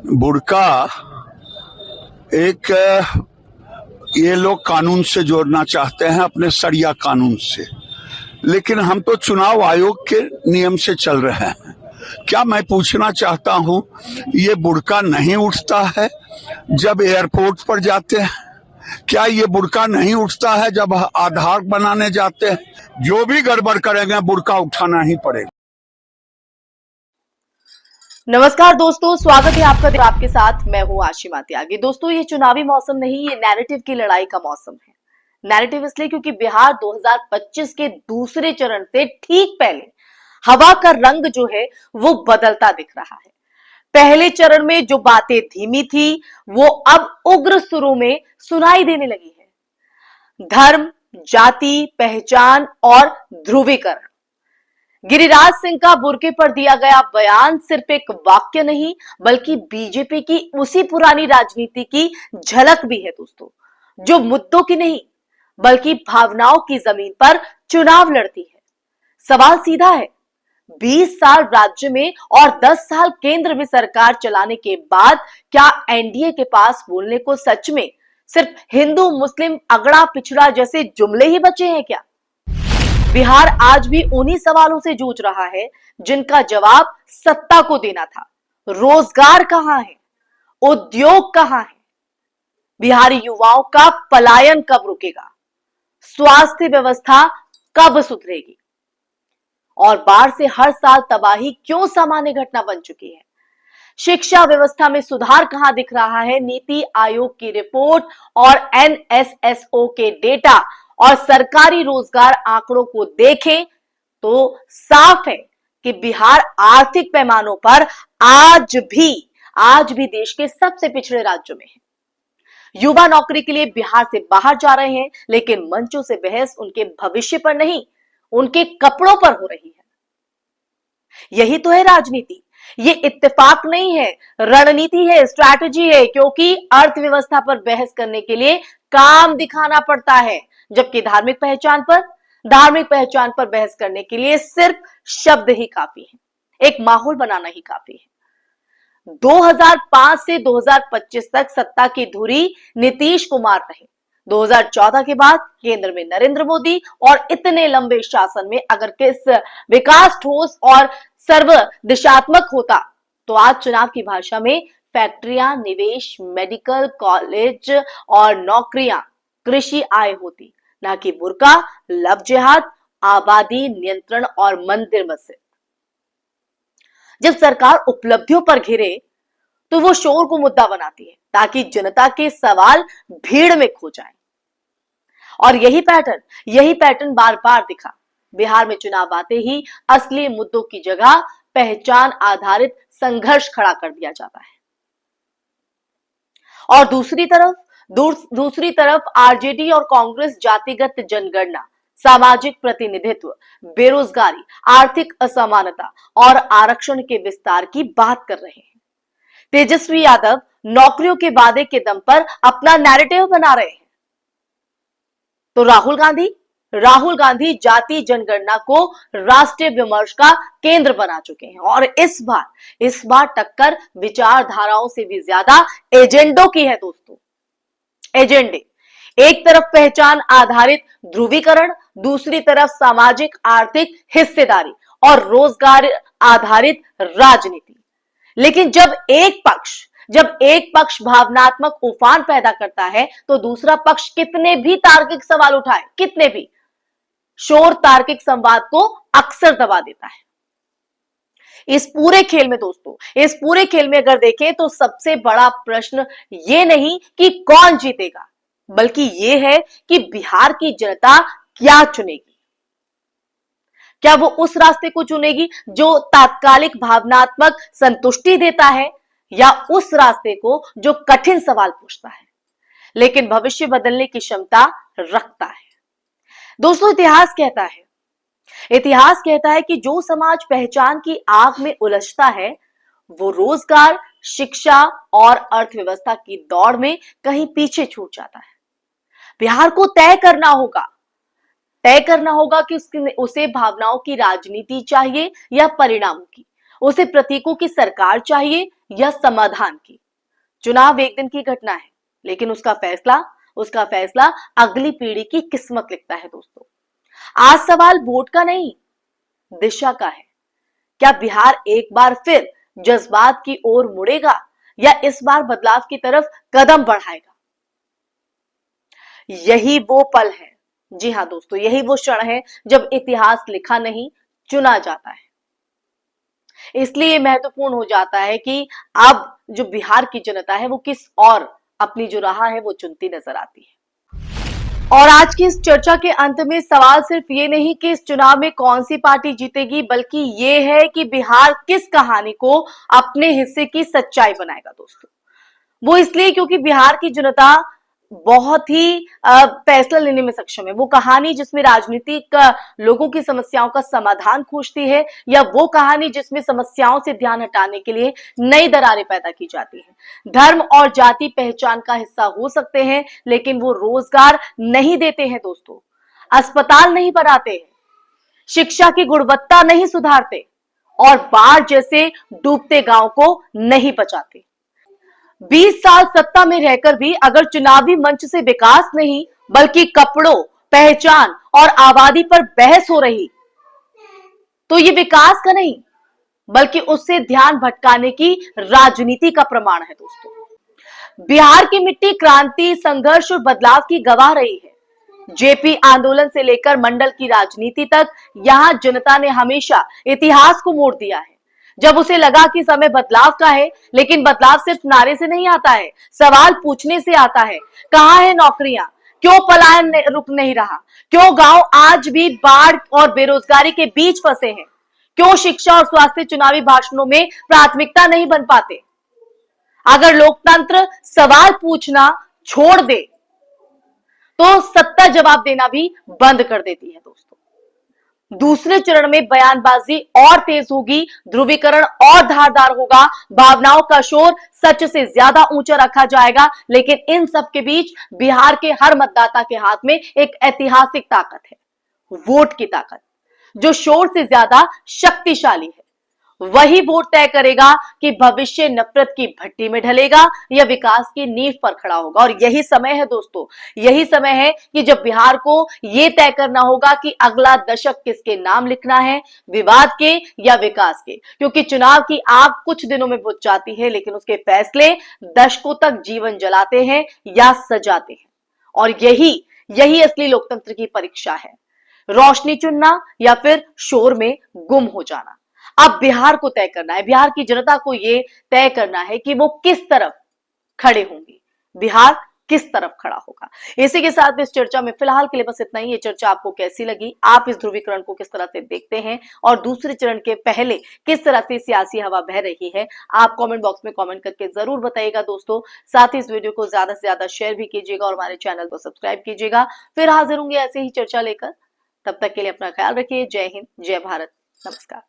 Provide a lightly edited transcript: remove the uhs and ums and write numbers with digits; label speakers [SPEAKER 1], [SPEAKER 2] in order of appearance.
[SPEAKER 1] बुर्का एक ये लोग कानून से जोड़ना चाहते हैं, अपने शरिया कानून से, लेकिन हम तो चुनाव आयोग के नियम से चल रहे हैं। क्या मैं पूछना चाहता हूं, ये बुर्का नहीं उठता है जब एयरपोर्ट पर जाते हैं? क्या ये बुर्का नहीं उठता है जब आधार बनाने जाते हैं? जो भी गड़बड़ करेंगे बुर्का उठाना ही पड़ेगा।
[SPEAKER 2] नमस्कार दोस्तों, स्वागत है आपका आपके साथ। मैं हूं आशिमा त्यागी। दोस्तों, ये चुनावी मौसम नहीं, ये नैरेटिव की लड़ाई का मौसम है। नैरेटिव इसलिए क्योंकि बिहार 2025 के दूसरे चरण से ठीक पहले हवा का रंग जो है वो बदलता दिख रहा है। पहले चरण में जो बातें धीमी थी वो अब उग्र सुरों में सुनाई देने लगी है। धर्म, जाति, पहचान और ध्रुवीकरण। गिरिराज सिंह का बुर्के पर दिया गया बयान सिर्फ एक वाक्य नहीं बल्कि बीजेपी की उसी पुरानी राजनीति की झलक भी है दोस्तों, जो मुद्दों की नहीं बल्कि भावनाओं की जमीन पर चुनाव लड़ती है। सवाल सीधा है, 20 साल राज्य में और 10 साल केंद्र में सरकार चलाने के बाद क्या एनडीए के पास बोलने को सच में सिर्फ हिंदू मुस्लिम अगड़ा पिछड़ा जैसे जुमले ही बचे हैं क्या? बिहार आज भी उन्हीं सवालों से जूझ रहा है जिनका जवाब सत्ता को देना था। रोजगार कहां है? उद्योग कहां है? बिहारी युवाओं का पलायन कब रुकेगा? स्वास्थ्य व्यवस्था कब सुधरेगी? और बाढ़ से हर साल तबाही क्यों सामान्य घटना बन चुकी है? शिक्षा व्यवस्था में सुधार कहां दिख रहा है? नीति आयोग की रिपोर्ट और एनएसएसओ के डेटा और सरकारी रोजगार आंकड़ों को देखें तो साफ है कि बिहार आर्थिक पैमानों पर आज भी देश के सबसे पिछड़े राज्यों में है। युवा नौकरी के लिए बिहार से बाहर जा रहे हैं, लेकिन मंचों से बहस उनके भविष्य पर नहीं, उनके कपड़ों पर हो रही है। यही तो है राजनीति। ये इत्तेफाक नहीं है, रणनीति है, स्ट्रैटेजी है, क्योंकि अर्थव्यवस्था पर बहस करने के लिए काम दिखाना पड़ता है, जबकि धार्मिक पहचान पर बहस करने के लिए सिर्फ शब्द ही काफी है, एक माहौल बनाना ही काफी है। 2005 से 2025 तक सत्ता की धुरी नीतीश कुमार रहे। 2014 के बाद केंद्र में नरेंद्र मोदी, और इतने लंबे शासन में अगर किस विकास ठोस और सर्व दिशात्मक होता तो आज चुनाव की भाषा में फैक्ट्रियां, निवेश, मेडिकल कॉलेज और नौकरियां, कृषि आय होती, ना कि बुर्का, लव जिहाद, आबादी नियंत्रण और मंदिर मस्जिद। जब सरकार उपलब्धियों पर घिरे तो वो शोर को मुद्दा बनाती है ताकि जनता के सवाल भीड़ में खो जाए। और यही पैटर्न बार बार दिखा। बिहार में चुनाव आते ही असली मुद्दों की जगह पहचान आधारित संघर्ष खड़ा कर दिया जाता है। और दूसरी तरफ आरजेडी और कांग्रेस जातिगत जनगणना, सामाजिक प्रतिनिधित्व, बेरोजगारी, आर्थिक असमानता और आरक्षण के विस्तार की बात कर रहे हैं। तेजस्वी यादव नौकरियों के वादे के दम पर अपना नैरेटिव बना रहे हैं, तो राहुल गांधी जाति जनगणना को राष्ट्रीय विमर्श का केंद्र बना चुके हैं। और इस बार टक्कर विचारधाराओं से भी ज्यादा एजेंडों की है दोस्तों। एजेंडे, एक तरफ पहचान आधारित ध्रुवीकरण, दूसरी तरफ सामाजिक आर्थिक हिस्सेदारी और रोजगार आधारित राजनीति। लेकिन जब एक पक्ष भावनात्मक उफान पैदा करता है तो दूसरा पक्ष कितने भी तार्किक सवाल उठाए, कितने भी शोर तार्किक संवाद को अक्सर दबा देता है। इस पूरे खेल में अगर देखें तो सबसे बड़ा प्रश्न ये नहीं कि कौन जीतेगा, बल्कि ये है कि बिहार की जनता क्या चुनेगी। क्या वो उस रास्ते को चुनेगी जो तात्कालिक भावनात्मक संतुष्टि देता है, या उस रास्ते को जो कठिन सवाल पूछता है लेकिन भविष्य बदलने की क्षमता रखता है? दोस्तों, इतिहास कहता है कि जो समाज पहचान की आग में उलझता है वो रोजगार, शिक्षा और अर्थव्यवस्था की दौड़ में कहीं पीछे छूट जाता है। बिहार को तय करना होगा कि उसे भावनाओं की राजनीति चाहिए या परिणामों की, उसे प्रतीकों की सरकार चाहिए या समाधान की? चुनाव एक दिन की घटना है, लेकिन उसका फैसला अगली पीढ़ी की किस्मत लिखता है दोस्तों। आज सवाल वोट का नहीं, दिशा का है। क्या बिहार एक बार फिर जज्बात की ओर मुड़ेगा या इस बार बदलाव की तरफ कदम बढ़ाएगा? यही वो पल है, जी हां दोस्तों, यही वो क्षण है जब इतिहास लिखा नहीं, चुना जाता है। इसलिए महत्वपूर्ण हो जाता है कि अब जो बिहार की जनता है वो किस और अपनी जो राह है वो चुनती नजर आती है। और आज की इस चर्चा के अंत में सवाल सिर्फ ये नहीं कि इस चुनाव में कौन सी पार्टी जीतेगी, बल्कि ये है कि बिहार किस कहानी को अपने हिस्से की सच्चाई बनाएगा दोस्तों। वो इसलिए क्योंकि बिहार की जनता बहुत ही फैसला लेने में सक्षम है। वो कहानी जिसमें राजनीतिक लोगों की समस्याओं का समाधान खोजती है, या वो कहानी जिसमें समस्याओं से ध्यान हटाने के लिए नई दरारें पैदा की जाती हैं। धर्म और जाति पहचान का हिस्सा हो सकते हैं, लेकिन वो रोजगार नहीं देते हैं दोस्तों, अस्पताल नहीं बनाते हैं, शिक्षा की गुणवत्ता नहीं सुधारते और बाढ़ जैसे डूबते गांव को नहीं बचाते। 20 साल सत्ता में रहकर भी अगर चुनावी मंच से विकास नहीं, बल्कि कपड़ों, पहचान और आबादी पर बहस हो रही, तो ये विकास का नहीं, बल्कि उससे ध्यान भटकाने की राजनीति का प्रमाण है दोस्तों। बिहार की मिट्टी क्रांति, संघर्ष और बदलाव की गवाह रही है। जेपी आंदोलन से लेकर मंडल की राजनीति तक यहां जनता ने हमेशा इतिहास को मोड़ दिया है। जब उसे लगा कि समय बदलाव का है, लेकिन बदलाव सिर्फ नारे से नहीं आता है, सवाल पूछने से आता है। कहां है नौकरियां? क्यों पलायन रुक नहीं रहा? क्यों गांव आज भी बाढ़ और बेरोजगारी के बीच फंसे हैं? क्यों शिक्षा और स्वास्थ्य चुनावी भाषणों में प्राथमिकता नहीं बन पाते? अगर लोकतंत्र सवाल पूछना छोड़ दे तो सत्ता जवाब देना भी बंद कर देती है दोस्तों। दूसरे चरण में बयानबाजी और तेज होगी, ध्रुवीकरण और धारदार होगा, भावनाओं का शोर सच से ज्यादा ऊंचा रखा जाएगा। लेकिन इन सब के बीच बिहार के हर मतदाता के हाथ में एक ऐतिहासिक ताकत है, वोट की ताकत, जो शोर से ज्यादा शक्तिशाली है। वही वोट तय करेगा कि भविष्य नफरत की भट्टी में ढलेगा या विकास की नींव पर खड़ा होगा। और यही समय है दोस्तों, यही समय है कि जब बिहार को यह तय करना होगा कि अगला दशक किसके नाम लिखना है, विवाद के या विकास के। क्योंकि चुनाव की आग कुछ दिनों में बुझ जाती है, लेकिन उसके फैसले दशकों तक जीवन जलाते हैं या सजाते हैं। और यही असली लोकतंत्र की परीक्षा है, रोशनी चुनना या फिर शोर में गुम हो जाना। अब बिहार को तय करना है, बिहार की जनता को यह तय करना है कि वो किस तरफ खड़े होंगे, बिहार किस तरफ खड़ा होगा। इसी के साथ इस चर्चा में फिलहाल के लिए बस इतना ही। ये चर्चा आपको कैसी लगी, आप इस ध्रुवीकरण को किस तरह से देखते हैं और दूसरे चरण के पहले किस तरह से सियासी हवा बह रही है, आप कमेंट बॉक्स में कमेंट करके जरूर बताइएगा दोस्तों। साथ ही इस वीडियो को ज्यादा से ज्यादा शेयर भी कीजिएगा और हमारे चैनल को सब्सक्राइब कीजिएगा। फिर हाजिर होंगे ऐसे ही चर्चा लेकर, तब तक के लिए अपना ख्याल रखिए। जय हिंद, जय भारत, नमस्कार।